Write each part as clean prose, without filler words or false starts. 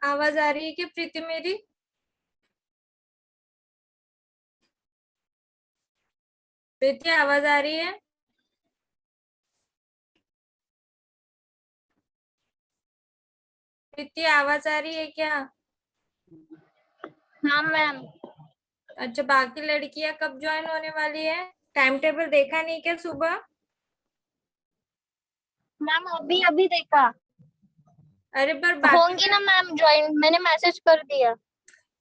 आवाज आ रही है क्या प्रीति मेरी? प्रीति आवाज आ रही है? प्रीति आवाज आ रही है क्या? हाँ मैम। अच्छा, बाकी लड़कियां कब ज्वाइन होने वाली है? टाइम टेबल देखा नहीं क्या सुबह? मैम अभी अभी देखा। अरे पर बाकी होंगी ना मैम ज्वाइन, मैंने मैसेज कर दिया।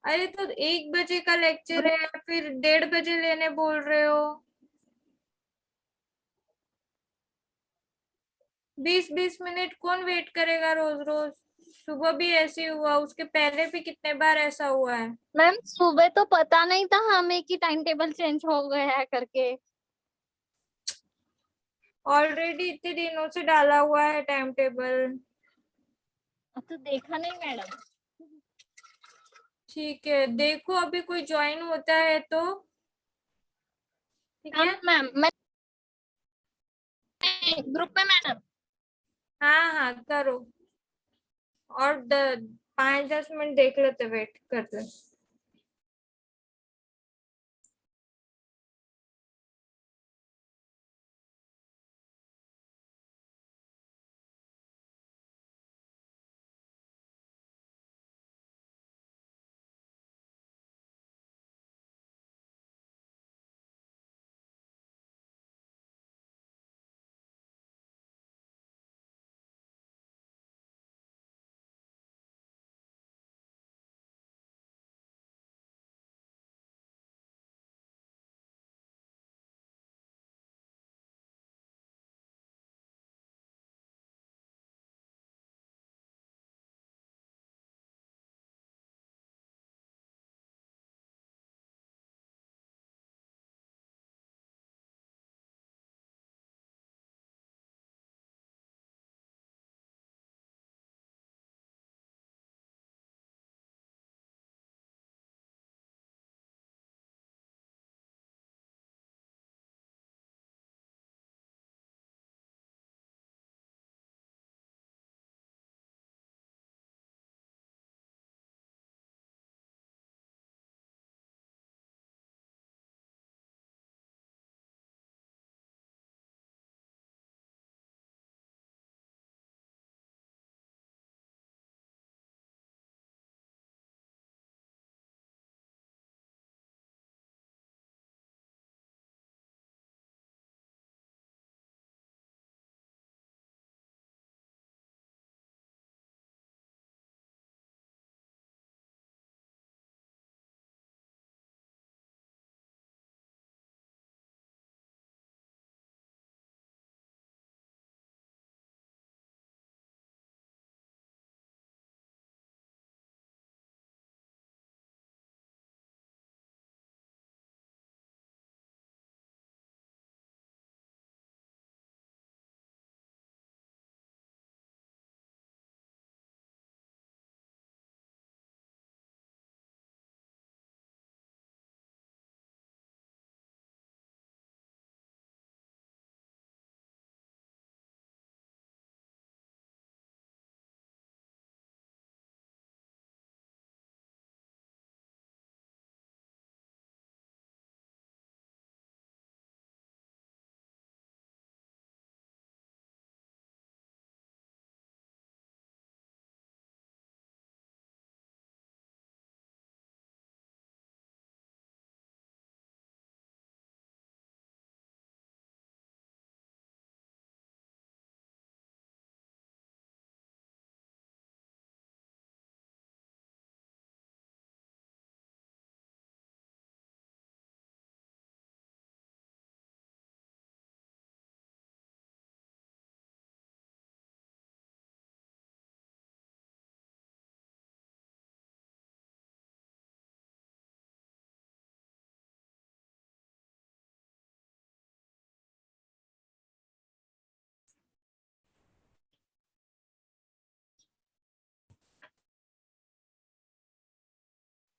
अरे तो 1 बजे का लेक्चर ग्रुप। है, फिर 1:30 बजे लेने बोल रहे हो। 20-20 मिनट कौन वेट करेगा रोज रोज? सुबह भी ऐसे ही हुआ, उसके पहले भी कितने बार ऐसा हुआ है। मैम सुबह तो पता नहीं था हमें कि टाइम टेबल चेंज हो गया है करके। ऑलरेडी इतने दिनों से डाला हुआ है टाइम टेबल। तो देखा नहीं मैडम। ठीक है, देखो अभी कोई ज्वाइन होता है तो। ठीक हाँ है। मैम, मैं ग्रुप में मैडम। हाँ हाँ करो। और 5-10 मिनट देख लेते, वेट करते।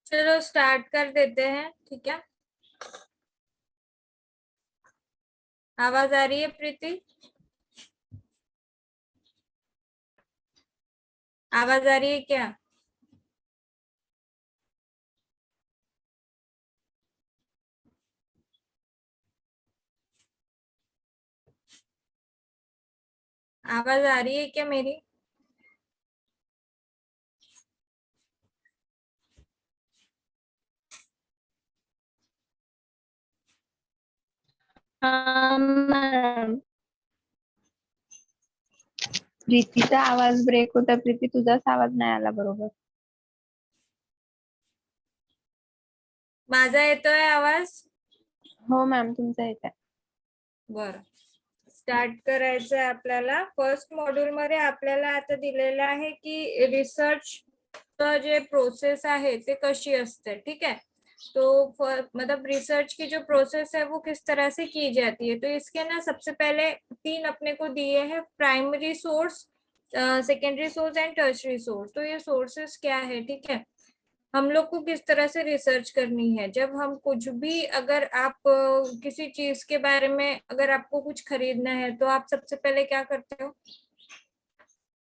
चलो स्टार्ट कर देते हैं, ठीक है। आवाज आ रही है प्रीति? आवाज आ रही है क्या? आवाज आ रही है क्या मेरी? हाँ मैम। प्रीतीचा आवाज ब्रेक होता. प्रीती तुझाच आवाज नाही आला बरोबर. माझा येतोय आवाज? हो मॅम तुमचा येत आहे. बरं, स्टार्ट करायचं आहे आपल्याला. फर्स्ट मॉड्यूल मध्ये आपल्याला आता दिलेलं आहे की रिसर्च जे प्रोसेस आहे ते कशी असते. ठीक है, तो मतलब रिसर्च की जो प्रोसेस है वो किस तरह से की जाती है. तो इसके ना सबसे पहले 3 अपने को दिए हैं, primary source, secondary source and tertiary source. तो ये सोर्सेस क्या है, ठीक है, हम लोग को किस तरह से रिसर्च करनी है. जब हम कुछ भी, अगर आप किसी चीज के बारे में अगर आपको कुछ खरीदना है तो आप सबसे पहले क्या करते हो?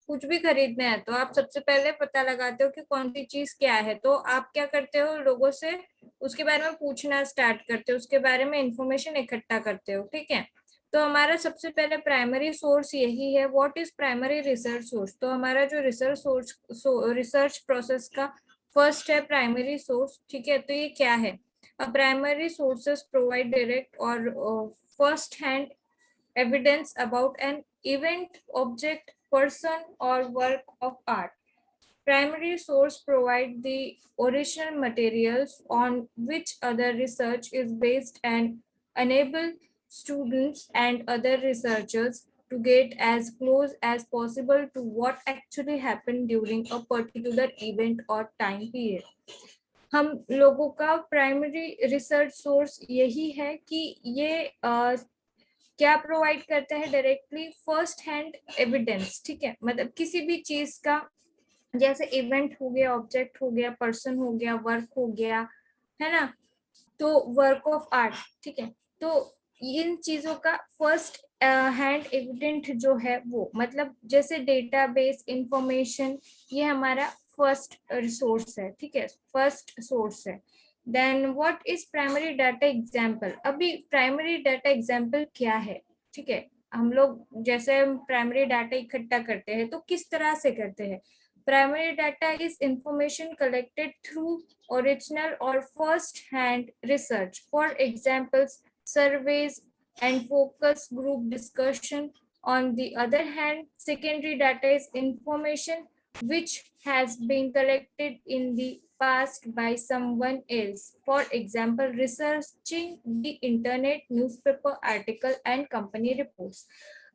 कुछ भी खरीदना है तो आप सबसे पहले पता लगाते हो कि कौन सी चीज क्या है. तो आप क्या करते हो, लोगों से उसके बारे में पूछना स्टार्ट करते हो, उसके बारे में इंफॉर्मेशन इकट्ठा करते हो. ठीक है, तो हमारा सबसे पहले प्राइमरी सोर्स यही है. What is primary research source? तो हमारा जो रिसर्च सोर्स, रिसर्च प्रोसेस का फर्स्ट है प्राइमरी सोर्स. ठीक है, तो ये क्या है? प्राइमरी सोर्सेस प्रोवाइड डायरेक्ट और first hand evidence about an event, object, person, or work of art. Primary source provide the original materials on which other research is based and enable students and other researchers to get as close as possible to what actually happened during a particular event or time period. हम लोगों का primary research source यही है कि ये क्या provide करता है? Directly first hand evidence. ठीक है, मतलब किसी भी चीज का, जैसे इवेंट हो गया, ऑब्जेक्ट हो गया, पर्सन हो गया, वर्क हो गया, है ना, तो वर्क ऑफ आर्ट. ठीक है, तो इन चीजों का फर्स्ट हैंड एविडेंट जो है वो, मतलब जैसे डेटाबेस इंफॉर्मेशन, ये हमारा फर्स्ट रिसोर्स है. ठीक है, फर्स्ट सोर्स है. Then what is primary data example? अभी प्राइमरी डाटा एग्जाम्पल क्या है? ठीक है, हम लोग जैसे प्राइमरी डाटा इकट्ठा करते हैं तो किस तरह से करते हैं? Primary data is information collected through original or first-hand research. For examples, surveys and focus group discussion. On the other hand, secondary data is information which has been collected in the past by someone else. For example, researching the internet, newspaper article and company reports.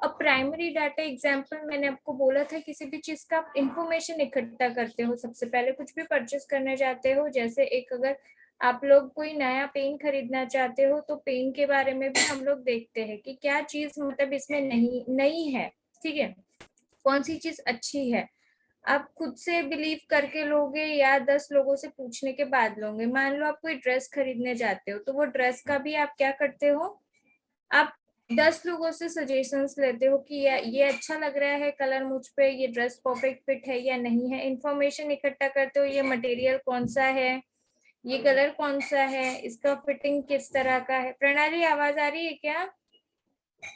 अब primary data example मैंने आपको बोला था, किसी भी चीज का आप इंफॉर्मेशन इकट्ठा करते हो. सबसे पहले कुछ भी परचेस करने जाते हो, जैसे एक अगर आप लोग कोई नया पेन खरीदना चाहते हो तो पेन के बारे में भी हम लोग देखते हैं कि क्या चीज मतलब इसमें नहीं है. ठीक है, कौन सी चीज अच्छी है. आप खुद से बिलीव करके लोगे या 10 लोगों से पूछने के बाद लोगे? मान लो आप कोई ड्रेस खरीदने जाते हो तो वो ड्रेस का भी आप क्या करते हो, आप 10 लोगों से सजेशंस लेते हो कि ये अच्छा लग रहा है कलर मुझ पे, ये ड्रेस परफेक्ट फिट है या नहीं है. इंफॉर्मेशन इकट्ठा करते हो, ये मटेरियल कौन सा है, ये कलर कौन सा है, इसका फिटिंग किस तरह का है. प्रणाली आवाज आ रही है क्या?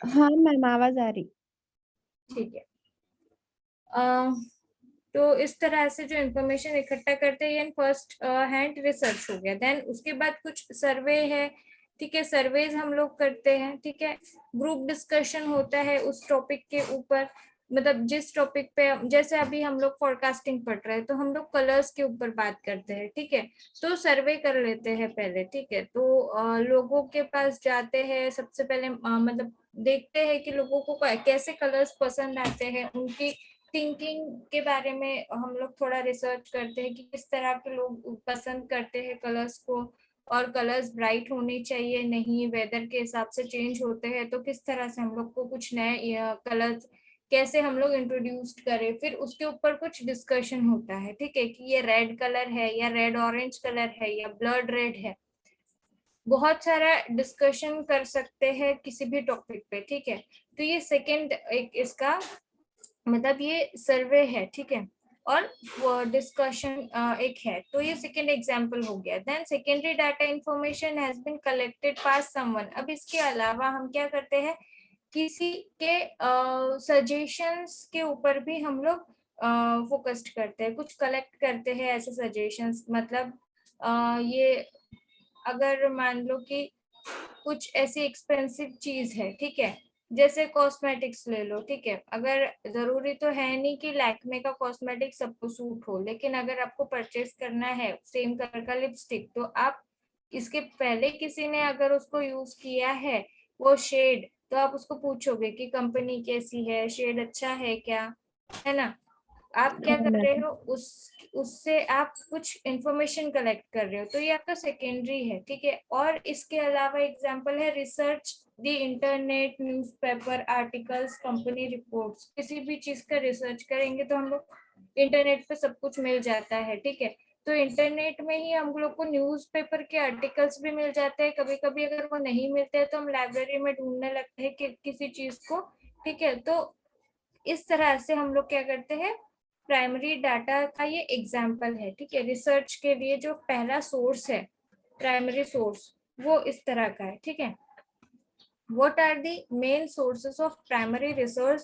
हाँ मैम आवाज आ रही. ठीक है, तो इस तरह से जो इंफॉर्मेशन इकट्ठा करते हैं ये फर्स्ट हैंड रिसर्च हो गया. देन उसके बाद कुछ सर्वे है. ठीक है, सर्वेज हम लोग करते हैं. ठीक है, ग्रुप डिस्कशन होता है उस टॉपिक के ऊपर, मतलब जिस टॉपिक पे, जैसे अभी हम लोग फोरकास्टिंग पढ़ रहे हैं तो हम लोग कलर्स के ऊपर बात करते हैं. ठीक है, तो सर्वे कर लेते हैं पहले. ठीक है, तो लोगों के पास जाते हैं, सबसे पहले मतलब देखते हैं कि लोगों को कैसे कलर्स पसंद आते हैं, उनकी थिंकिंग के बारे में हम लोग थोड़ा रिसर्च करते हैं कि किस तरह के लोग पसंद करते हैं कलर्स को, और कलर्स ब्राइट होने चाहिए, नहीं वेदर के हिसाब से चेंज होते हैं, तो किस तरह से हम लोग को कुछ नए कलर्स कैसे हम लोग इंट्रोड्यूस करें. फिर उसके ऊपर कुछ डिस्कशन होता है. ठीक है, कि ये रेड कलर है या रेड ऑरेंज कलर है या ब्लड रेड है. बहुत सारा डिस्कशन कर सकते हैं किसी भी टॉपिक पे. ठीक है, तो ये सेकंड एक इसका मतलब ये सर्वे है. ठीक है, और डिस्कशन एक है, तो ये सेकेंड एग्जांपल हो गया. Then secondary data information has been collected पास समवन. अब इसके अलावा हम क्या करते हैं, किसी के सजेशंस के ऊपर भी हम लोग फोकस्ड करते हैं, कुछ कलेक्ट करते हैं ऐसे सजेशंस। मतलब ये अगर मान लो कि कुछ ऐसी एक्सपेंसिव चीज है, ठीक है, जैसे कॉस्मेटिक्स ले लो, ठीक है, अगर जरूरी तो है नहीं कि लैक्मे का कॉस्मेटिक सबको सूट हो, लेकिन अगर आपको परचेस करना है सेम कलर का लिपस्टिक, तो आप इसके पहले किसी ने अगर उसको यूज किया है वो शेड, तो आप उसको पूछोगे कि कंपनी कैसी है, शेड अच्छा है क्या, है ना। आप क्या कर रहे हो, उससे आप कुछ इंफॉर्मेशन कलेक्ट कर रहे हो, तो ये आपका सेकेंडरी है, ठीक है। और इसके अलावा एग्जांपल है research the internet, newspaper articles, company reports. किसी भी चीज का रिसर्च करेंगे तो हम लोग इंटरनेट पे सब कुछ मिल जाता है, ठीक है। तो इंटरनेट में ही हम लोग को न्यूज़पेपर के आर्टिकल्स भी मिल जाते हैं। कभी कभी अगर वो नहीं मिलते हैं तो हम लाइब्रेरी में ढूंढने लगते हैं कि किसी चीज को, ठीक है। तो इस तरह से हम लोग क्या करते हैं, प्राइमरी डाटा का ये एग्जाम्पल है, ठीक है। रिसर्च के लिए जो पहला सोर्स है, प्राइमरी सोर्स, वो इस तरह का है, ठीक है। What are the main sources of primary research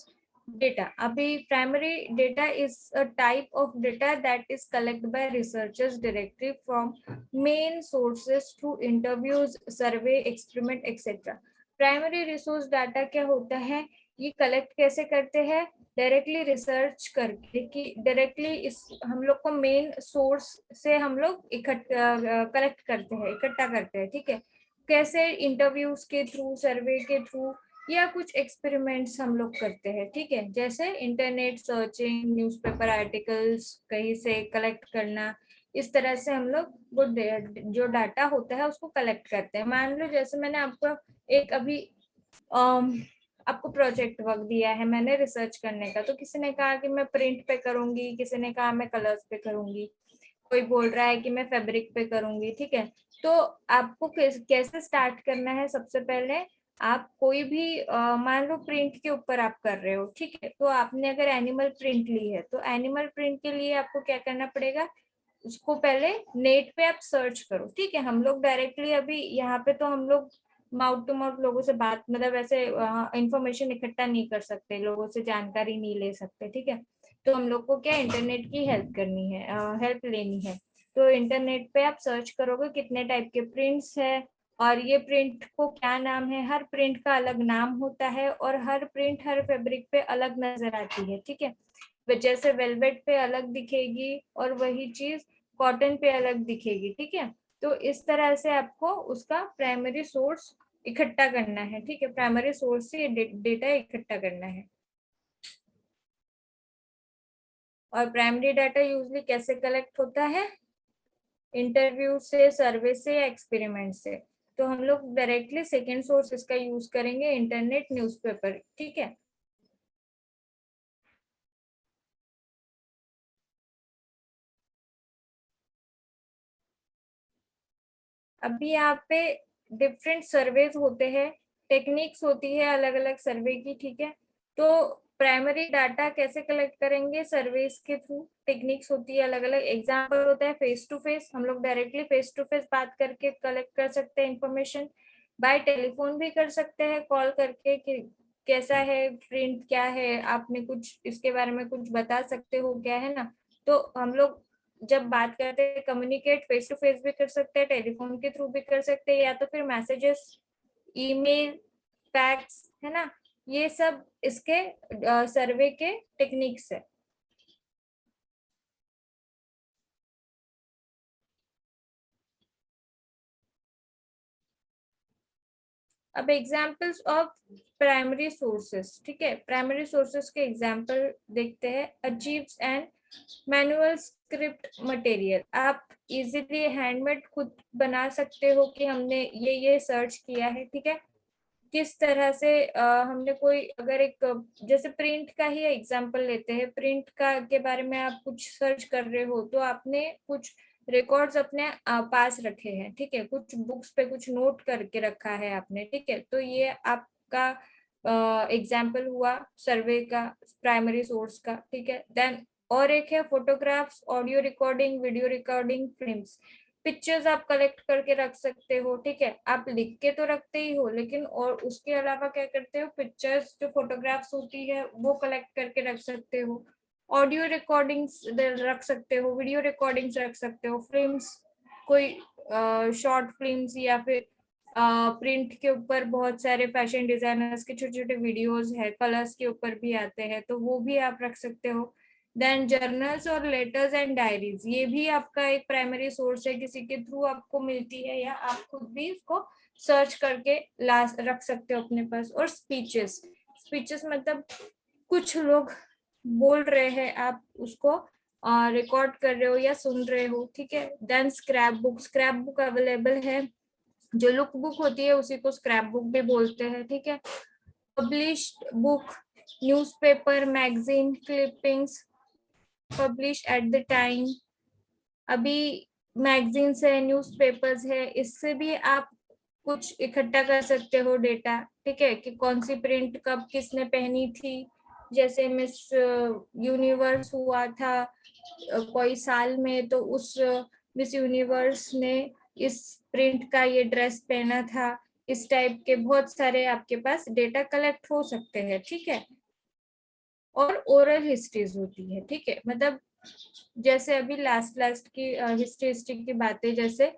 data? अभी primary data is a type of data that is collected by researchers directly from main sources through interviews, survey, experiment, etc. Primary resource data क्या होता है, ये collect कैसे करते हैं, directly research करके, कि डायरेक्टली इस हम लोग को मेन सोर्स से हम लोग कलेक्ट करते हैं, इकट्ठा करते हैं, ठीक है। कैसे, इंटरव्यूज के थ्रू, सर्वे के थ्रू, या कुछ एक्सपेरिमेंट्स हम लोग करते हैं, ठीक है। जैसे इंटरनेट सर्चिंग, न्यूज़पेपर आर्टिकल्स कहीं से कलेक्ट करना, इस तरह से हम लोग वो जो डाटा होता है उसको कलेक्ट करते हैं। मान लो जैसे मैंने आपको एक अभी आपको प्रोजेक्ट वर्क दिया है मैंने रिसर्च करने का, तो किसी ने कहा कि मैं प्रिंट पे करूंगी, किसी ने कहा मैं कलर्स पे करूंगी, कोई बोल रहा है कि मैं फैब्रिक पे करूंगी, ठीक है। तो आपको कैसे स्टार्ट करना है, सबसे पहले आप कोई भी मान लो प्रिंट के ऊपर आप कर रहे हो, ठीक है। तो आपने अगर एनिमल प्रिंट ली है, तो एनिमल प्रिंट के लिए आपको क्या करना पड़ेगा, उसको पहले नेट पे आप सर्च करो, ठीक है। हम लोग डायरेक्टली अभी यहाँ पे तो हम लोग माउथ टू माउथ लोगों से बात, मतलब ऐसे इंफॉर्मेशन इकट्ठा नहीं कर सकते, लोगों से जानकारी नहीं ले सकते, ठीक है। तो हम लोग को क्या, इंटरनेट की हेल्प करनी है, हेल्प लेनी है। तो इंटरनेट पे आप सर्च करोगे कितने टाइप के प्रिंट्स है, और ये प्रिंट को क्या नाम है, हर प्रिंट का अलग नाम होता है, और हर प्रिंट हर फैब्रिक पे अलग नजर आती है, ठीक है। जैसे वेलवेट पे अलग दिखेगी और वही चीज कॉटन पे अलग दिखेगी, ठीक है। तो इस तरह से आपको उसका प्राइमरी सोर्स इकट्ठा करना है, ठीक है। प्राइमरी सोर्स से डेटा इकट्ठा करना है। और प्राइमरी डाटा यूजली कैसे कलेक्ट होता है, इंटरव्यू से, सर्वे से, या एक्सपेरिमेंट से। तो हम लोग डायरेक्टली सेकेंड सोर्स इसका यूज करेंगे, इंटरनेट, न्यूज़पेपर, ठीक है। अभी यहाँ पे डिफरेंट सर्वेज होते हैं, टेक्निक्स होती है अलग अलग सर्वे की, ठीक है। तो प्राइमरी डाटा कैसे कलेक्ट करेंगे, सर्वेस के थ्रू। टेक्निक्स होती है अलग अलग, एग्जाम्पल होता है फेस टू फेस, हम लोग डायरेक्टली फेस टू फेस बात करके कलेक्ट कर सकते हैं इंफॉर्मेशन। बाय टेलीफोन भी कर सकते हैं, कॉल करके कि कैसा है, प्रिंट क्या है, आपने कुछ इसके बारे में कुछ बता सकते हो क्या, है ना। तो हम लोग जब बात करते हैं, कम्युनिकेट फेस टू फेस भी कर सकते हैं, टेलीफोन के थ्रू भी कर सकते हैं, या तो फिर मैसेजेस, ईमेल, फैक्स, है ना। ये सब इसके सर्वे के टेक्निक्स है। अब एग्जाम्पल्स ऑफ प्राइमरी सोर्सेस, ठीक है। प्राइमरी सोर्सेस के एग्जाम्पल देखते हैं। Achieves and manual script material, आप इजीली हैंडमेड खुद बना सकते हो कि हमने ये सर्च किया है, ठीक है। किस तरह से हमने कोई अगर एक जैसे प्रिंट का ही एग्जांपल लेते हैं, प्रिंट का के बारे में आप कुछ सर्च कर रहे हो, तो आपने कुछ रिकॉर्ड्स अपने पास रखे हैं, ठीक है। कुछ बुक्स पे कुछ नोट करके रखा है आपने, ठीक है। तो ये आपका एग्जाम्पल हुआ सर्वे का, प्राइमरी सोर्स का, ठीक है। देन और एक है photographs, audio recording, video recording, films. Pictures आप कलेक्ट करके रख सकते हो, ठीक है। आप लिख के तो रखते ही हो, लेकिन और उसके अलावा क्या करते हो, पिक्चर्स जो फोटोग्राफ्स होती है वो कलेक्ट करके रख सकते हो। ऑडियो रिकॉर्डिंग्स रख सकते हो, वीडियो रिकॉर्डिंग्स रख सकते हो, फिल्म्स, कोई शॉर्ट फिल्म्स या फिर प्रिंट के ऊपर बहुत सारे फैशन डिजाइनर्स के छोटे छोटे वीडियोस है, कलर्स के ऊपर भी आते हैं, तो वो भी आप रख सकते हो। देन जर्नल्स और लेटर्स एंड डायरीज, ये भी आपका एक प्राइमरी सोर्स है, किसी के थ्रू आपको मिलती है या आप खुद भी इसको सर्च करके रख सकते हो अपने पास। और स्पीचेस, स्पीचेस मतलब कुछ लोग बोल रहे हैं, आप उसको रिकॉर्ड कर रहे हो या सुन रहे हो, ठीक है। Then scrap book, scrap book available है, जो लुक बुक होती है उसी को स्क्रैप बुक भी बोलते हैं, ठीक है। Published book, newspaper, magazine clippings publish at the time, अभी मैगजीन्स है, न्यूज़पेपर्स है, इससे भी आप कुछ इकट्ठा कर सकते हो डेटा, ठीक है, कि कौन सी प्रिंट कब किसने पहनी थी। जैसे मिस यूनिवर्स हुआ था कोई साल में, तो उस मिस यूनिवर्स ने इस प्रिंट का ये ड्रेस पहना था। इस टाइप के बहुत सारे आपके पास डेटा कलेक्ट हो सकते हैं, ठीक है। और ओरल हिस्ट्रीज होती है, ठीक है, मतलब जैसे अभी लास्ट की हिस्ट्री की बातें, जैसे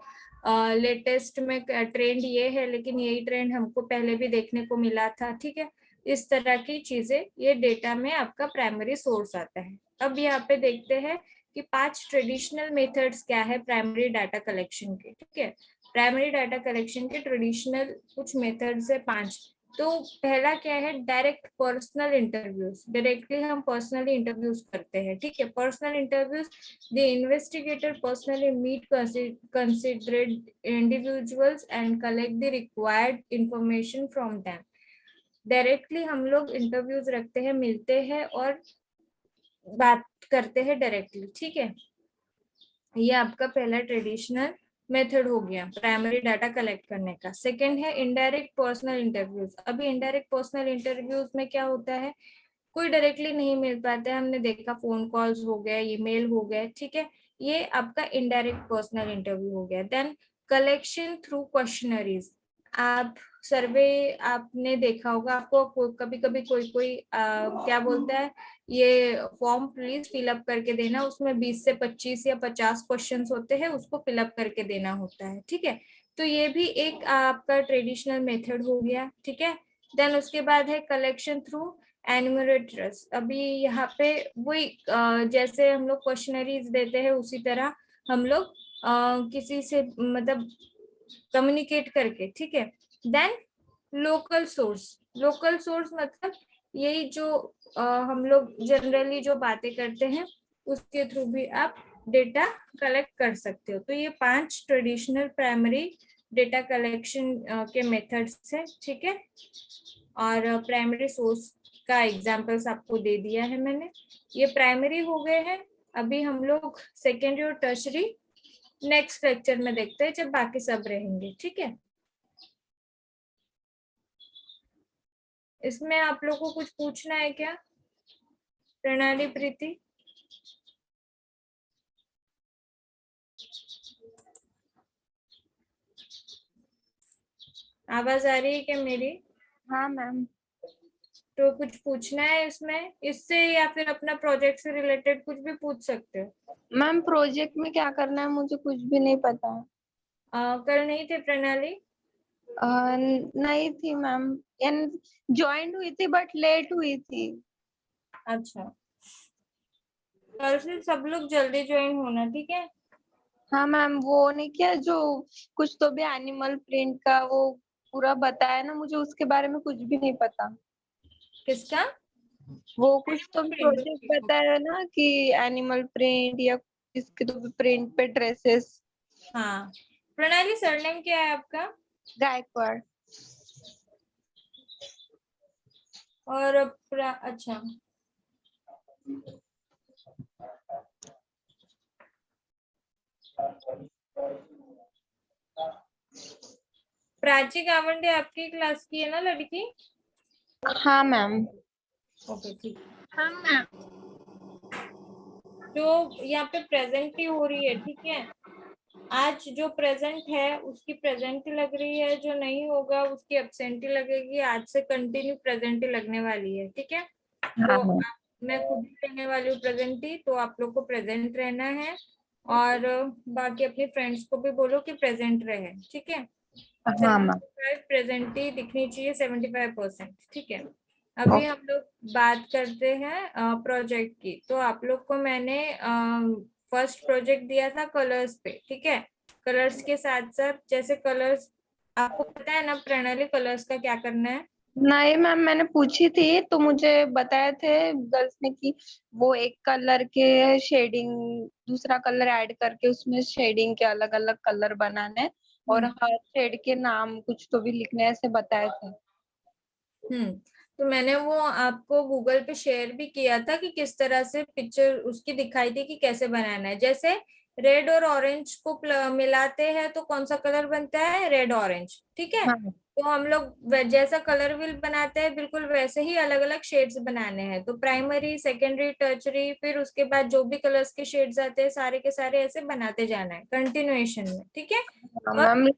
लेटेस्ट में ट्रेंड ये है, लेकिन यही ट्रेंड हमको पहले भी देखने को मिला था, ठीक है। इस तरह की चीजें ये डेटा में आपका प्राइमरी सोर्स आता है। अब यहाँ पे देखते हैं कि 5 ट्रेडिशनल मेथड्स क्या है प्राइमरी डाटा कलेक्शन के, ठीक है। प्राइमरी डाटा कलेक्शन के ट्रेडिशनल कुछ मेथड्स है 5। तो पहला क्या है, डायरेक्ट पर्सनल इंटरव्यूज, डायरेक्टली हम पर्सनली इंटरव्यूज करते हैं, ठीक है। Personal interviews, the investigator personally meet considered individuals and collect the required information from them. Directly हम लोग इंटरव्यूज रखते हैं, मिलते हैं और बात करते हैं डायरेक्टली, ठीक है। ये आपका पहला ट्रेडिशनल मेथड हो गया प्राइमरी डाटा कलेक्ट करने का। सेकंड है इनडायरेक्ट पर्सनल इंटरव्यूज। अभी इनडायरेक्ट पर्सनल इंटरव्यूज में क्या होता है, कोई डायरेक्टली नहीं मिल पाता है, हमने देखा फोन कॉल्स हो गए, ईमेल हो गए, ठीक है। ये आपका इनडायरेक्ट पर्सनल इंटरव्यू हो गया। देन कलेक्शन थ्रू क्वेश्चनरीज, आप सर्वे आपने देखा होगा, आपको कभी कभी कोई क्या बोलता है, ये फॉर्म प्लीज फिलअप करके देना, उसमें 20 से 25 या 50 क्वेश्चंस होते हैं, उसको फिलअप करके देना होता है, ठीक है। तो ये भी एक आपका ट्रेडिशनल मेथड हो गया, ठीक है। देन उसके बाद है कलेक्शन थ्रू एन्यूमरेटर्स। अभी यहाँ पे वही जैसे हम लोग क्वेश्चनरीज देते हैं, उसी तरह हम लोग किसी से मतलब कम्युनिकेट करके, ठीक है। Then local source, local source मतलब यही जो हम लोग जनरली जो बातें करते हैं उसके थ्रू भी आप डेटा कलेक्ट कर सकते हो। तो ये 5 ट्रेडिशनल प्राइमरी डेटा कलेक्शन के मेथड्स है, ठीक है। और प्राइमरी सोर्स का एग्जांपल्स आपको दे दिया है मैंने। ये प्राइमरी हो गए हैं। अभी हम लोग सेकेंडरी और टर्शरी नेक्स्ट लेक्चर में देखते हैं जब बाकी सब रहेंगे, ठीक है। इसमें आप लोग को कुछ पूछना है क्या, प्रणाली, प्रीति? आवाज आ रही है क्या मेरी? हाँ मैम। तो कुछ पूछना है इसमें, इससे या फिर अपना प्रोजेक्ट से रिलेटेड कुछ भी पूछ सकते हो। मैम प्रोजेक्ट में क्या करना है मुझे कुछ भी नहीं पता। कल नहीं थे प्रणाली? नहीं थी मैम, ज्वाइन हुई थी बट लेट हुई थी। अच्छा, कल से सब लोग जल्दी ज्वाइन होना, ठीक है। हाँ मैम, वो नहीं किया जो कुछ तो भी एनिमल प्रिंट का वो पूरा बताया ना, मुझे उसके बारे में कुछ भी नहीं पता। किसका? वो कुछ तो प्रोजेक्ट बताया ना कि एनिमल प्रिंट या किसके तो भी प्रिंट पे ड्रेसेस। हाँ, प्रणाली सरनेम क्या है आपका? गायकवाड़। और अच्छा, प्राची गावंडे आपकी क्लास की है ना लड़की? हाँ मैम। ओके, ठीक। हाँ मैम। जो यहाँ पे प्रेजेंट ही हो रही है, ठीक है। आज जो प्रेजेंट है उसकी प्रेजेंट लग रही है, जो नहीं होगा उसकी एब्सेंटी लगेगी। आज से कंटिन्यू प्रेजेंट ही लगने वाली है, ठीक है। तो हाँ मैं खुद ही रहने वाली हूँ प्रेजेंट ही, तो आप लोग को प्रेजेंट रहना है। और बाकी अपने फ्रेंड्स को भी बोलो कि प्रेजेंट रहे, ठीक है। हाँ मैम। 75 प्रेजेंट ही दिखनी चाहिए, 75%, ठीक है। अभी ओके हम लोग बात करते हैं प्रोजेक्ट की। तो आप लोग को मैंने फर्स्ट प्रोजेक्ट दिया था कलर्स पे, ठीक है। कलर्स के साथ साथ जैसे कलर्स, आपको पता है ना प्रणाली कलर्स का क्या करना है? नहीं मैम, मैंने पूछी थी तो मुझे बताए थे गर्ल्स ने कि वो एक कलर के शेडिंग, दूसरा कलर ऐड करके उसमें शेडिंग के अलग अलग कलर बनाने हैं और हर शेड के नाम कुछ तो भी लिखने हैं, ऐसे बताए थे। तो मैंने वो आपको गूगल पे शेयर भी किया था कि किस तरह से पिक्चर उसकी दिखाई थी कि कैसे बनाना है। जैसे रेड और ऑरेंज को मिलाते हैं तो कौन सा कलर बनता है? रेड ऑरेंज, ठीक है। हाँ तो हम लोग जैसा कलर व्हील बनाते हैं बिल्कुल वैसे ही अलग अलग शेड्स बनाने हैं। तो प्राइमरी, सेकेंडरी, टर्चरी, फिर उसके बाद जो भी कलर्स के शेड्स आते हैं सारे के सारे ऐसे बनाते जाना है कंटिन्यूएशन में, ठीक है। और मैम।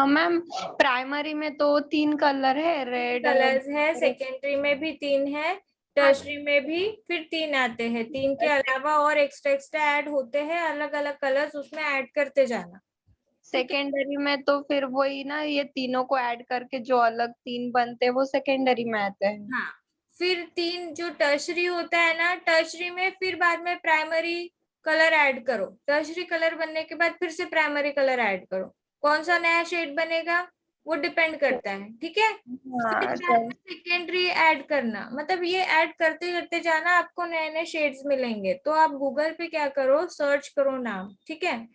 मैम प्राइमरी में तो 3 कलर है, रेड कलर्स है, सेकेंडरी में भी 3 है, टर्शरी में भी फिर 3 आते हैं। 3 के अलावा और एक्स्ट्रा एक्स्ट्रा ऐड होते हैं, अलग अलग कलर्स उसमें ऐड करते जाना, ठीक है। सेकेंडरी में तो फिर वही ना, ये तीनों को ऐड करके जो अलग 3 बनते हैं वो सेकेंडरी में आते हैं। हाँ, फिर 3 जो टर्शरी होता है ना, टर्शरी में फिर बाद में प्राइमरी कलर ऐड करो। टर्शरी कलर बनने के बाद फिर से प्राइमरी कलर ऐड करो। कौन सा नया शेड बनेगा वो डिपेंड करता है, ठीक है। फिर हाँ बाद सर। में सेकेंडरी ऐड करना, मतलब ये ऐड करते करते जाना, आपको नए नए शेड्स मिलेंगे। तो आप गूगल पे क्या करो, सर्च करो नाम, ठीक है।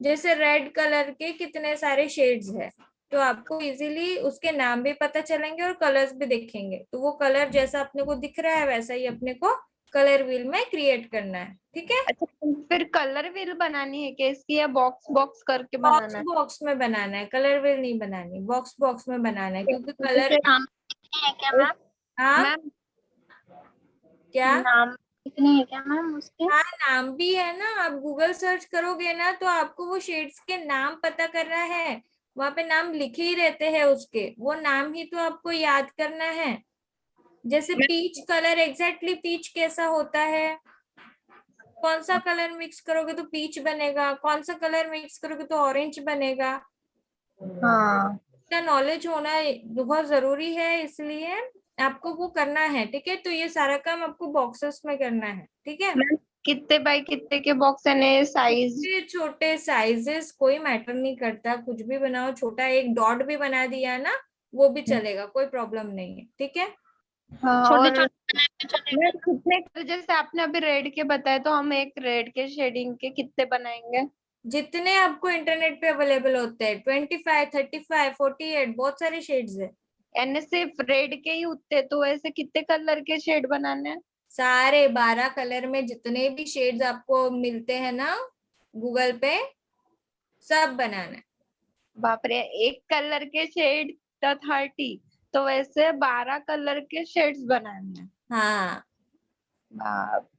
जैसे रेड कलर के कितने सारे शेड्स है, तो आपको इजीली उसके नाम भी पता चलेंगे और कलर्स भी दिखेंगे। तो वो कलर जैसा अपने को दिख रहा है वैसा ही अपने को कलर व्हील में क्रिएट करना है, ठीक है। अच्छा, फिर कलर व्हील बनानी है क्या इसकी, या बॉक्स बॉक्स करके बॉक्स बनाना है? बॉक्स में बनाना है, कलर व्हील नहीं बनानी, बॉक्स बॉक्स में बनाना है, क्योंकि कलर। जैसे नाम लिखने हैं क्या मैम? हाँ, मैम, क्या? नाम लिखने हैं क्या मैम उसके? हाँ, नाम भी है ना। आप गूगल सर्च करोगे ना तो आपको वो शेड्स के नाम पता करना है। वहां पे नाम लिखे ही रहते हैं उसके, वो नाम ही तो आपको याद करना है। जैसे पीच कलर, एग्जैक्टली पीच कैसा होता है? कौन सा कलर मिक्स करोगे तो पीच बनेगा, कौन सा कलर मिक्स करोगे तो ऑरेंज बनेगा। हाँ इसका नॉलेज होना बहुत जरूरी है, इसलिए आपको वो करना है, ठीक है। तो ये सारा काम आपको बॉक्सेस में करना है, ठीक है। मैम, कितने बाय कितने के बॉक्स है, साइज? छोटे छोटे साइजेस कोई मैटर नहीं करता, कुछ भी बनाओ। छोटा एक डॉट भी बना दिया ना वो भी चलेगा, कोई प्रॉब्लम नहीं है, ठीक है। हाँ छोटे और छोटे बनाने चलेंगे मैम ना? कितने, जैसे आपने अभी रेड के बताए तो हम एक रेड के शेडिंग के कितने बनाएंगे? जितने आपको इंटरनेट पे अवेलेबल होते हैं, 25, 35, 48, बहुत सारे शेड्स है। यानी सिर्फ रेड के ही उतने, तो ऐसे कितने कलर के शेड बनाने हैं? सारे 12 कलर में जितने भी शेड्स आपको मिलते हैं ना गूगल पे, सब बनाना है। बाप रे, एक कलर के शेड तो 30, तो वैसे 12 कलर के शेड्स बनाने हैं। हाँ, बाप।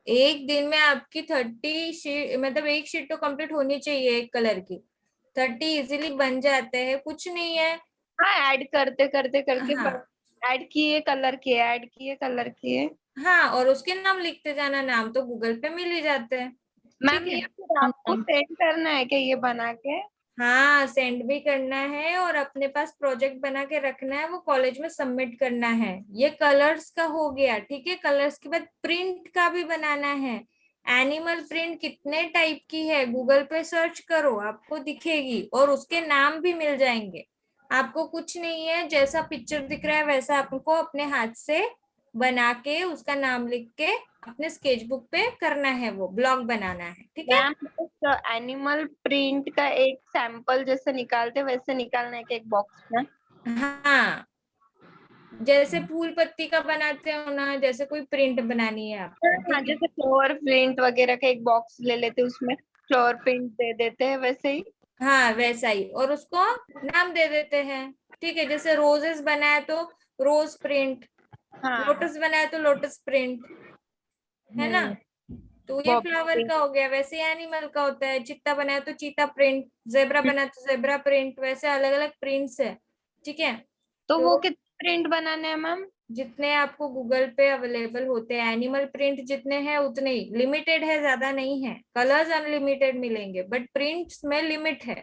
एक दिन में आपकी 30 शीट, मतलब एक शीट तो कंप्लीट होनी चाहिए एक कलर की। 30 इजीली बन जाते हैं, कुछ नहीं है। हाँ, ऐड करते करते करके हाँ ऐड किए कलर किए, ऐड किए कलर किए। हाँ, और उसके नाम लिखते जाना, नाम तो गूगल पे मिल ही जाते हैं, ठीक मैम है। ये फिर आपको सेंड करना है क्या ये बना के? हाँ, सेंड भी करना है और अपने पास प्रोजेक्ट बना के रखना है, वो कॉलेज में सबमिट करना है। ये कलर्स का हो गया, ठीक है। कलर्स के बाद प्रिंट का भी बनाना है। एनिमल प्रिंट कितने टाइप की है गूगल पे सर्च करो, आपको दिखेगी और उसके नाम भी मिल जाएंगे। आपको कुछ नहीं है, जैसा पिक्चर दिख रहा है वैसा आपको अपने हाथ से बना के उसका नाम लिख के अपने स्केच बुक पे करना है, वो ब्लॉग बनाना है, ठीक है। मैम एनिमल प्रिंट का एक सैंपल जैसे निकालते वैसे निकालना है कि एक बॉक्स में? हाँ, जैसे फूल पत्ती का बनाते हो ना, जैसे कोई प्रिंट बनानी है आपको, हाँ, ठीक है। जैसे फ्लोर प्रिंट वगैरह का एक बॉक्स ले लेते उसमें फ्लोर प्रिंट दे देते हैं वैसे ही। हाँ, वैसा ही, और उसको नाम दे देते हैं, ठीक है। जैसे रोजेस बनाए तो रोज प्रिंट, हाँ। लोटस बनाए तो लोटस प्रिंट, है ना। तो ये फ्लावर का हो गया। वैसे एनिमल का होता है, चीता बनाया तो चीता प्रिंट, जेब्रा बनाया तो जेब्रा प्रिंट, वैसे अलग अलग प्रिंट्स है। ठीक है, तो वो तो कितने प्रिंट बनाने हैं मैम? जितने आपको गूगल पे अवेलेबल होते हैं, एनिमल प्रिंट जितने हैं उतने ही, लिमिटेड है, ज्यादा नहीं है। कलर्स अनलिमिटेड मिलेंगे बट प्रिंट्स में लिमिट है।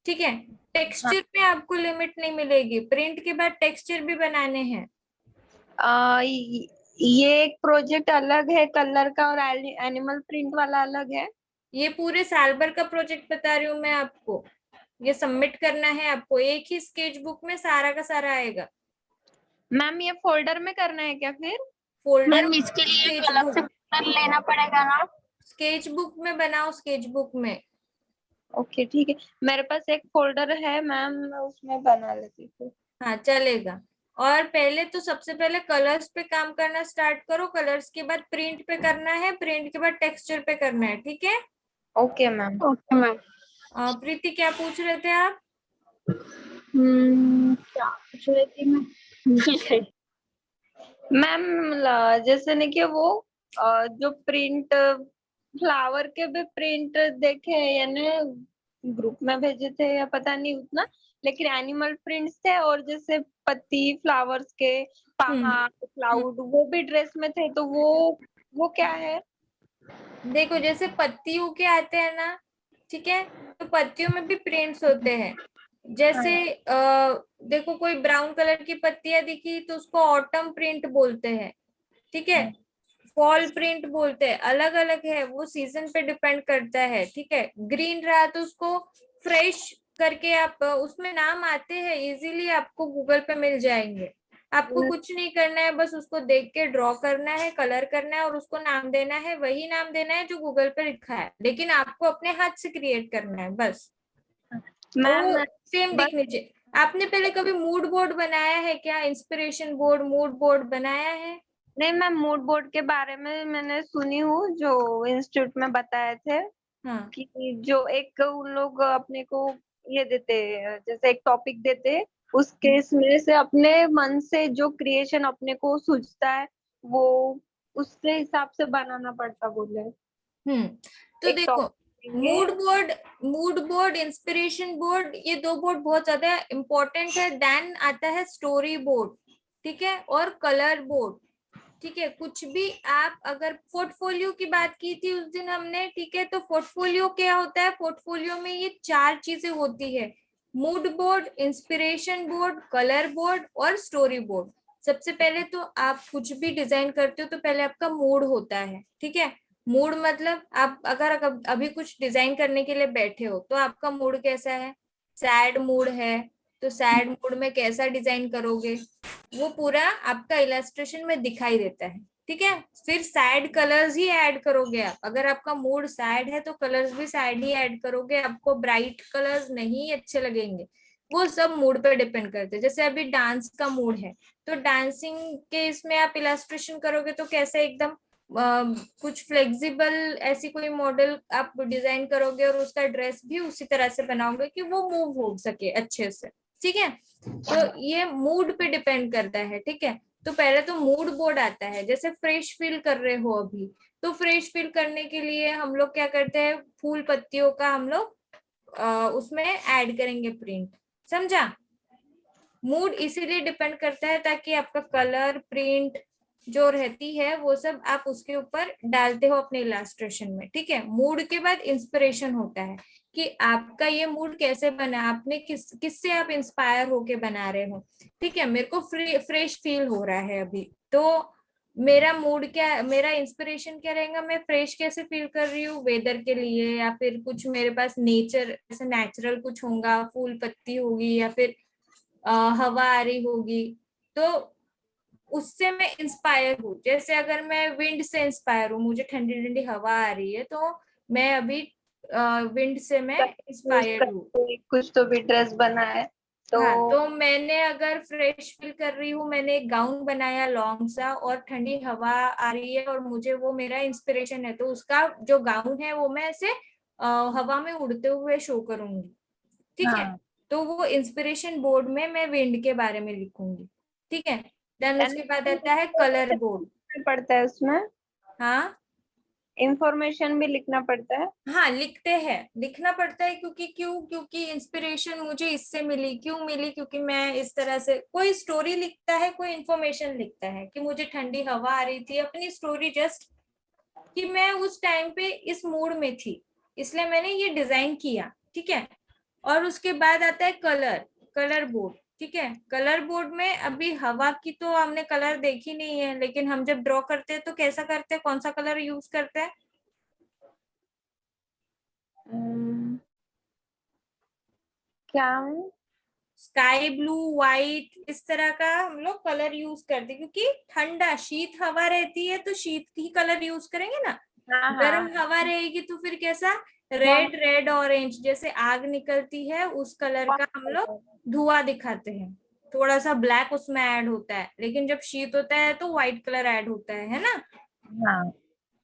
ठीक है, टेक्सचर में आपको लिमिट नहीं मिलेगी, प्रिंट के बाद टेक्सचर भी बनाने हैं। ये एक प्रोजेक्ट अलग है कलर का और एनिमल प्रिंट वाला अलग है? ये पूरे साल भर का प्रोजेक्ट बता रही हूँ मैं आपको, ये सबमिट करना है आपको, एक ही स्केच बुक में सारा का सारा आएगा। मैम ये फोल्डर में करना है क्या फिर? फोल्डर, मैम इसके लिए स्केच अलग से बुक, folder लेना पड़ेगा ना? स्केच बुक में बनाओ, स्केच बुक में। ओके ठीक है, मेरे पास एक फोल्डर है मैम, मैं उसमें बना लेती हूँ। हाँ चलेगा। और पहले तो सबसे पहले कलर्स पे काम करना स्टार्ट करो, कलर्स के बाद प्रिंट पे करना है, प्रिंट के बाद टेक्सचर पे करना है। ठीक है, okay ma'am. Okay ma'am. Preeti क्या पूछ रहे थे आप? क्या पूछ रही थी मैं? भूल गई। मैम जैसे नहीं कि वो जो प्रिंट फ्लावर के भी प्रिंट देखे हैं, यानी ग्रुप में भेजे थे या पता नहीं उतना, लेकिन एनिमल प्रिंट्स थे और जैसे पत्ती फ्लावर्स के, पहाड़, क्लाउड, वो भी ड्रेस में थे, तो वो क्या है? देखो जैसे पत्तियों के आते हैं ना, ठीक है, तो पत्तियों में भी प्रिंट्स होते हैं। जैसे देखो कोई ब्राउन कलर की पत्तियां दिखी तो उसको ऑटम प्रिंट बोलते हैं। ठीक है, फॉल प्रिंट बोलते हैं, अलग अलग है, वो सीजन पे डिपेंड करता है। ठीक है, ग्रीन रहा तो उसको फ्रेश करके आप, उसमें नाम आते हैं, इजीली आपको गूगल पे मिल जाएंगे। आपको कुछ नहीं करना है, बस उसको देख के ड्रॉ करना है, कलर करना है और उसको नाम देना है, वही नाम देना है जो गूगल पे लिखा है, लेकिन आपको अपने हाथ से क्रिएट करना है बस। और मैम वो सेम बस दिखनी चाहिए। आपने पहले कभी मूड बोर्ड बनाया है क्या? इंस्पिरेशन बोर्ड, मूड बोर्ड बनाया है? नहीं मैम, मूड बोर्ड के बारे में मैंने सुनी हूँ, जो इंस्टीट्यूट में बताए थे हाँ कि जो एक उन लोग अपने को ये देते, जैसे एक टॉपिक देते, उस केस में से अपने मन से जो क्रिएशन अपने को सूझता है वो उसके हिसाब से बनाना पड़ता बोले। तो एक देखो, टॉपिक देंगे। मूड बोर्ड, इंस्पिरेशन बोर्ड, ये दो बोर्ड बहुत ज्यादा इम्पोर्टेंट है। देन आता है स्टोरी बोर्ड, ठीक है, और कलर बोर्ड। ठीक है, कुछ भी आप, अगर पोर्टफोलियो की बात की थी उस दिन हमने, ठीक है, तो पोर्टफोलियो क्या होता है? पोर्टफोलियो में ये चार चीजें होती है, mood board, inspiration board, colour board और स्टोरी बोर्ड। सबसे पहले तो आप कुछ भी डिजाइन करते हो तो पहले आपका मूड होता है। ठीक है, मूड मतलब आप अगर अभी कुछ डिजाइन करने के लिए बैठे हो तो आपका मूड कैसा है? सैड मूड है तो सैड मूड में कैसा डिजाइन करोगे, वो पूरा आपका इलस्ट्रेशन में दिखाई देता है। ठीक है, फिर सैड कलर्स ही ऐड करोगे आप, अगर आपका मूड सैड है तो कलर्स भी सैड ही ऐड करोगे, आपको ब्राइट कलर्स नहीं अच्छे लगेंगे। वो सब मूड पे डिपेंड करते हैं। जैसे अभी डांस का मूड है तो डांसिंग के इसमें आप इलस्ट्रेशन करोगे तो कैसे एकदम कुछ फ्लेक्सिबल ऐसी कोई मॉडल आप डिजाइन करोगे और उसका ड्रेस भी उसी तरह से बनाओगे कि वो मूव हो सके अच्छे से। ठीक है, तो ये मूड पे डिपेंड करता है। ठीक है, तो पहले तो मूड बोर्ड आता है। जैसे फ्रेश फील कर रहे हो अभी, तो फ्रेश फील करने के लिए हम लोग क्या करते हैं, फूल पत्तियों का हम लोग उसमें ऐड करेंगे प्रिंट। समझा? मूड इसीलिए डिपेंड करता है ताकि आपका कलर, प्रिंट जो रहती है वो सब आप उसके ऊपर डालते हो अपने इलास्ट्रेशन में। ठीक है, मूड के बाद इंस्पिरेशन होता है कि आपका ये मूड कैसे बना, आपने किससे आप इंस्पायर होके बना रहे हो। ठीक है, मेरे को फ्रेश फील हो रहा है अभी, तो मेरा मूड क्या, मेरा इंस्पिरेशन क्या रहेगा, मैं फ्रेश कैसे फील कर रही हूँ वेदर के लिए, या फिर कुछ मेरे पास नेचर, ऐसे नेचुरल कुछ होगा, फूल पत्ती होगी या फिर हवा आ रही होगी, तो उससे मैं इंस्पायर हूँ। जैसे अगर मैं विंड से इंस्पायर हूँ, मुझे ठंडी ठंडी हवा आ रही है तो मैं अभी विंड से मैं यूज इंस्पायर हूँ। करके कुछ तो भी ड्रेस बना है तो। हाँ, तो मैंने अगर फ्रेश फील कर रही हूँ, मैंने एक गाउन बनाया लॉन्ग सा और ठंडी हवा आ रही है और मुझे वो मेरा इंस्पिरेशन है, तो उसका जो गाउन है वो मैं ऐसे हवा में उड़ते हुए शो करूंगी। ठीक है, हाँ, तो वो इंस्पिरेशन बोर्ड में मैं विंड के बारे में लिखूंगी। ठीक है, देन यानी उसके बाद आता है कलर बोर्ड। पड़ता है उसमें। हाँ, इंफॉर्मेशन भी लिखना पड़ता है? हाँ लिखते हैं, लिखना पड़ता है क्योंकि इंस्पिरेशन मुझे इससे मिली, क्यों मिली, क्योंकि मैं इस तरह से, कोई स्टोरी लिखता है, कोई इंफॉर्मेशन लिखता है कि मुझे ठंडी हवा आ रही थी, अपनी स्टोरी जस्ट कि मैं उस टाइम पे इस मूड में थी, इसलिए मैंने ये डिजाइन किया, ठीक है। और उसके बाद आता है कलर बोर्ड, ठीक है। कलर बोर्ड में अभी हवा की तो हमने कलर देखी नहीं है, लेकिन हम जब ड्रॉ करते हैं तो कैसा करते हैं, कौन सा कलर यूज करते हैं? क्या? स्काई ब्लू, व्हाइट, इस तरह का हम लोग कलर यूज करते हैं, क्योंकि ठंडा शीत हवा रहती है तो शीत की कलर यूज करेंगे ना। हाँ गर्म हाँ। हवा रहेगी तो फिर कैसा, वार्म रेड ऑरेंज, जैसे आग निकलती है उस कलर का हम लोग धुआं दिखाते हैं। थोड़ा सा ब्लैक उसमें ऐड होता है, लेकिन जब शीत होता है तो व्हाइट कलर ऐड होता है ना। हाँ।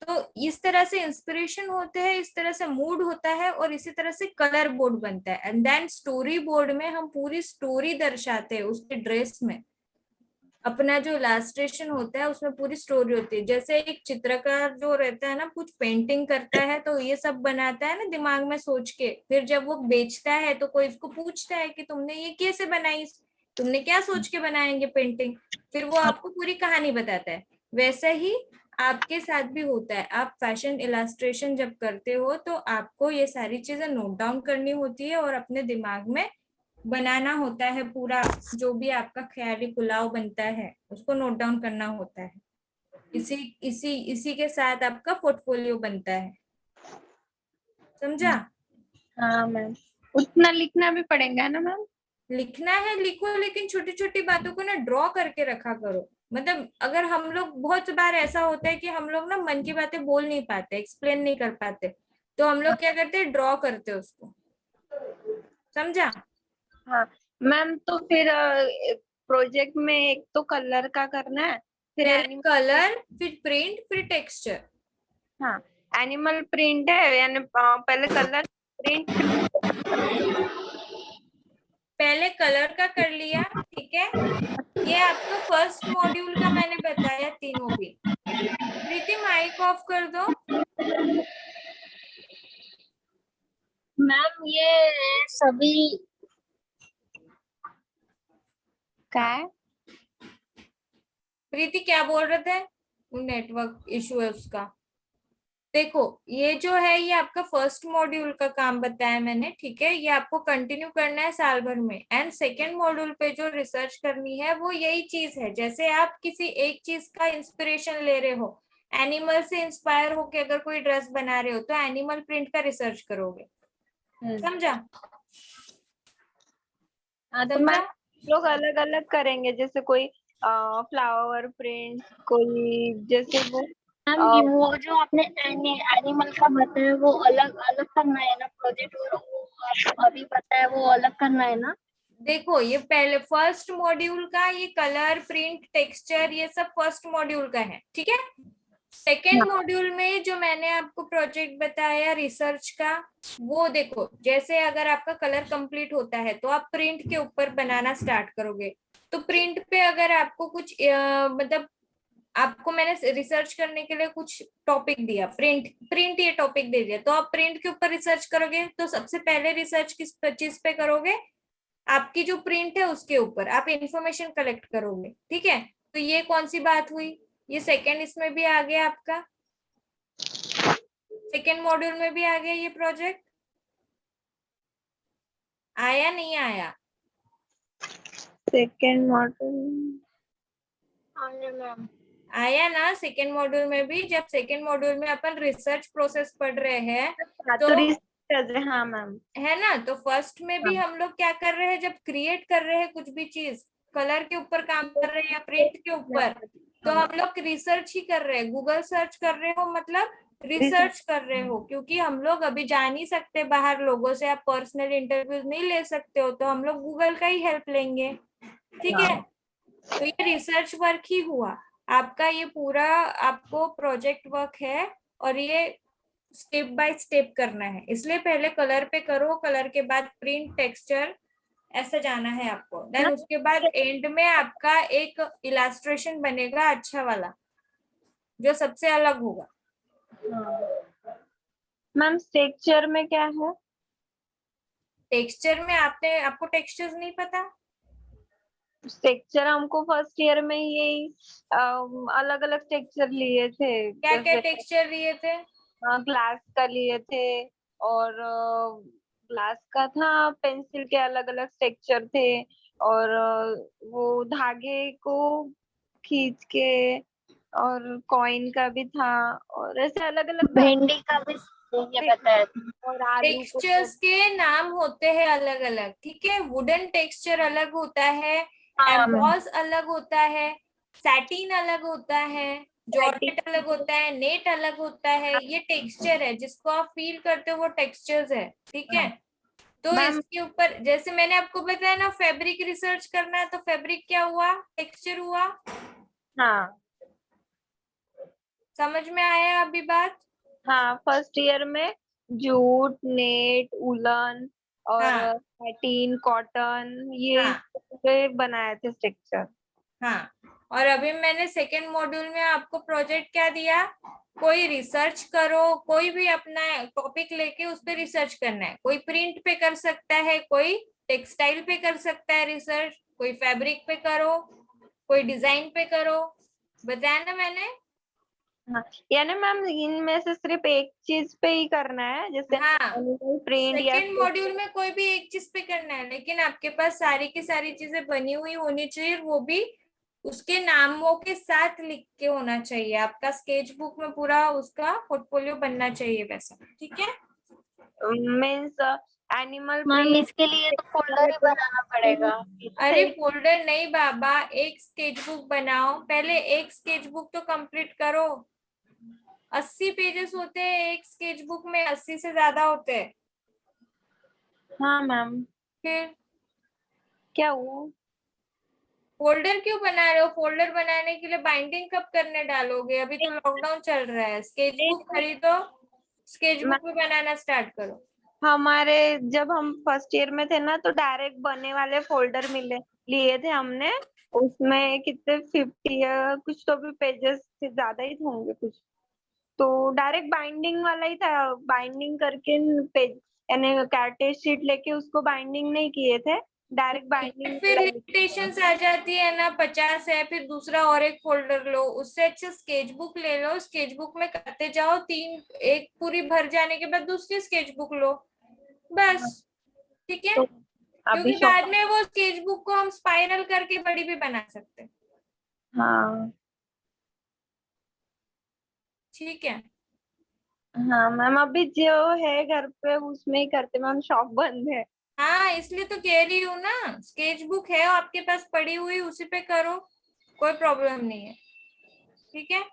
तो इस तरह से इंस्पिरेशन होते हैं, इस तरह से मूड होता है, और इसी तरह से कलर बोर्ड बनता है। एंड देन स्टोरी बोर्ड में हम पूरी स्टोरी दर्शाते हैं उसके ड्रेस में। अपना जो इलास्ट्रेशन होता है उसमें पूरी स्टोरी होती है। जैसे एक चित्रकार जो रहता है ना, कुछ पेंटिंग करता है तो ये सब बनाता है ना दिमाग में सोच के, फिर जब वो बेचता है तो कोई इसको पूछता है कि तुमने ये कैसे बनाई, तुमने क्या सोच के बनाएंगे पेंटिंग, फिर वो आपको पूरी कहानी बताता है। वैसे ही आपके साथ भी होता है, आप फैशन इलास्ट्रेशन जब करते हो तो आपको ये सारी चीजें नोट डाउन करनी होती है और अपने दिमाग में बनाना होता है पूरा। जो भी आपका ख्याली पुलाव बनता है उसको नोट डाउन करना होता है। इसी इसी इसी के साथ आपका पोर्टफोलियो बनता है। समझा? हाँ मैम, उतना लिखना भी पड़ेगा ना मैम? लिखना है लिखो, लेकिन छोटी छोटी बातों को ना ड्रॉ करके रखा करो। मतलब अगर हम लोग, बहुत बार ऐसा होता है कि हम लोग ना मन की बातें बोल नहीं पाते, एक्सप्लेन नहीं कर पाते, तो हम लोग क्या करते हैं, ड्रॉ करते हैं उसको। समझा? हाँ मैम, तो फिर प्रोजेक्ट में एक तो कलर का करना है, फिर पहले एनिमल। कलर, फिर प्रिंट, फिर टेक्सचर। हाँ, एनिमल प्रिंट है, यानी पहले कलर प्रिंट। पहले कलर का कर लिया, ठीक है। ये आपका फर्स्ट मॉड्यूल का मैंने बताया तीनों भी। प्रीति माइक ऑफ कर दो। मैम ये सभी क्या है? प्रीति क्या बोल रहे थे? नेटवर्क इशू है उसका। देखो, ये जो है ये आपका फर्स्ट मॉड्यूल का काम बताया मैंने, ठीक है। ये आपको कंटिन्यू करना है साल भर में। एंड सेकेंड मॉड्यूल पे जो रिसर्च करनी है वो यही चीज है। जैसे आप किसी एक चीज का इंस्पिरेशन ले रहे हो, एनिमल से इंस्पायर होके अगर कोई ड्रेस बना रहे हो तो एनिमल प्रिंट का रिसर्च करोगे। समझा? हाँ, तो समझा? मैम लोग अलग अलग करेंगे, जैसे कोई फ्लावर प्रिंट, कोई जैसे वो मैम ये वो जो आपने एनिमल का बताया वो अलग अलग करना है ना प्रोजेक्ट, और वो आप अभी बताया वो अलग करना है ना? देखो, ये पहले फर्स्ट मॉड्यूल का, ये कलर, प्रिंट, टेक्सचर, ये सब फर्स्ट मॉड्यूल का है, ठीक है। सेकेंड मॉड्यूल में जो मैंने आपको प्रोजेक्ट बताया रिसर्च का, वो देखो, जैसे अगर आपका कलर कंप्लीट होता है तो आप प्रिंट के ऊपर बनाना स्टार्ट करोगे। तो प्रिंट पे अगर आपको कुछ मतलब आपको मैंने रिसर्च करने के लिए कुछ टॉपिक दिया, प्रिंट प्रिंट ये टॉपिक दे दिया, तो आप प्रिंट के ऊपर रिसर्च करोगे। तो सबसे पहले रिसर्च किस चीज पे करोगे? आपकी जो प्रिंट है उसके ऊपर आप इंफॉर्मेशन कलेक्ट करोगे, ठीक है। तो ये कौन सी बात हुई? ये सेकेंड इसमें भी आ गया आपका, सेकेंड मॉड्यूल में भी आ गया ये प्रोजेक्ट। आया नहीं आया? Second model. हाँ मैम। आया ना सेकेंड मॉड्यूल में भी। जब सेकेंड मॉड्यूल में अपन रिसर्च प्रोसेस पढ़ रहे हैं तो, तो रिसर्च, हाँ मैम। है ना, तो फर्स्ट में भी हाँ। हम लोग क्या कर रहे हैं, जब क्रिएट कर रहे हैं कुछ भी चीज, कलर के ऊपर काम कर रहे हैं या प्रिंट के ऊपर, तो हम लोग रिसर्च ही कर रहे हैं। गूगल सर्च कर रहे हो मतलब रिसर्च कर रहे हो, क्योंकि हम लोग अभी जा नहीं सकते बाहर, लोगों से आप पर्सनल इंटरव्यूज नहीं ले सकते हो, तो हम लोग गूगल का ही हेल्प लेंगे, ठीक है। तो ये रिसर्च वर्क ही हुआ आपका, ये पूरा आपको प्रोजेक्ट वर्क है, और ये स्टेप बाय स्टेप करना है। इसलिए पहले कलर पे करो, कलर के बाद प्रिंट, टेक्सचर, ऐसा जाना है आपको। देन उसके बाद एंड में आपका एक इलास्ट्रेशन बनेगा अच्छा वाला, जो सबसे अलग होगा। मैम स्ट्रक्चर में क्या है? टेक्सचर में आपको टेक्सचर्स नहीं पता? स्ट्रक्चर हमको फर्स्ट ईयर में यही अलग अलग स्ट्रक्चर लिए थे, क्या क्या जैसे टेक्सचर लिए थे? ग्लास का लिए थे, और ग्लास का था, पेंसिल के अलग अलग स्ट्रक्चर थे, और वो धागे को खींच के, और कॉइन का भी था, और ऐसे अलग अलग था, भिंडी का भी ये बताया था। और आलू को टेक्सचर्स के नाम होते हैं अलग अलग, ठीक है। वुडन टेक्सचर अलग होता है, हाँ मैम। एम्बॉस अलग होता है, सैटिन अलग होता है, जॉर्जेट अलग होता है, नेट अलग होता है। ये टेक्सचर है, जिसको आप फील करते हो वो टेक्सचर्स है, ठीक है। तो मैम। इसके ऊपर जैसे मैंने आपको बताया ना, फैब्रिक रिसर्च करना है, तो फैब्रिक क्या हुआ? टेक्सचर हुआ। हाँ समझ में आया अभी बात? हाँ, फर्स्ट ईयर में जूट, नेट, उलन और हाँ सैटिन, कॉटन, ये हाँ पूरे बनाए थे स्ट्रक्चर। हाँ। और अभी मैंने सेकेंड मॉड्यूल में आपको प्रोजेक्ट क्या दिया? कोई रिसर्च करो, कोई भी अपना टॉपिक लेके उस पर रिसर्च करना है। कोई प्रिंट पे कर सकता है, कोई टेक्सटाइल पे कर सकता है रिसर्च, कोई फैब्रिक पे करो, कोई डिजाइन पे करो। बताया ना मैंने? हाँ, यानी मैम इनमें से सिर्फ एक चीज पे ही करना है, जैसे हाँ, एनिमल प्रिंट या सेकेंड मॉड्यूल में कोई भी एक चीज पे करना है, लेकिन आपके पास सारी की सारी चीजें बनी हुई होनी चाहिए, वो भी उसके नामों के साथ लिख के होना चाहिए। आपका स्केच बुक में पूरा उसका पोर्टफोलियो बनना चाहिए वैसा, ठीक है। Means animal ma'am print. इसके लिए तो फोल्डर ही बनाना पड़ेगा। अरे फोल्डर नहीं बाबा, एक स्केच बुक बनाओ पहले। एक स्केच बुक तो कंप्लीट करो। 80 पेजेस होते हैं एक स्केच बुक में, 80 से ज्यादा होते हैं। हाँ मैम। फिर क्या हुआ? फोल्डर क्यों बना रहे हो? फोल्डर बनाने के लिए बाइंडिंग कब करने डालोगे? अभी तो लॉकडाउन चल रहा है। स्केच बुक खरीदो, स्केच बुक भी बनाना स्टार्ट करो। हमारे जब हम फर्स्ट ईयर में थे ना, तो डायरेक्ट बने वाले फोल्डर मिले लिए थे हमने। उसमें कितने 50 या कुछ तो भी पेजेस से ज्यादा ही होंगे कुछ, तो डायरेक्ट बाइंडिंग वाला ही था। बाइंडिंग करके पेज, यानी कार्टेज शीट लेके उसको बाइंडिंग नहीं किए थे, डायरेक्ट बाइंडिंग फिर वाला ही था। लिमिटेशंस आ जाती है ना, 50 है, फिर दूसरा और एक फोल्डर लो। उससे अच्छा स्केच बुक ले लो, स्केच बुक में करते जाओ, तीन एक पूरी भर जाने के बाद दूसरी स्केच बुक लो, बस। ठीक है, तो अभी क्योंकि शॉप। बाद में वो स्केच बुक को हम स्पाइरल करके बड़ी भी बना सकते हैं। हाँ ठीक है। हाँ मैम, अभी जो है घर पे उसमें ही करते मैम, शॉप बंद है। हाँ, इसलिए तो कह रही हूँ ना, स्केच बुक है आपके पास पड़ी हुई, उसी पे करो, कोई प्रॉब्लम नहीं है, ठीक है।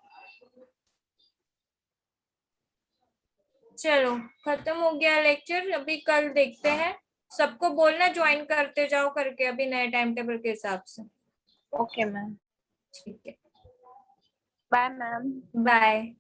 चलो, खत्म हो गया लेक्चर। अभी कल देखते हैं। सबको बोलना ज्वाइन करते जाओ करके, अभी नए टाइम टेबल के हिसाब से। Okay ma'am. ठीक है, बाय मैम। बाय।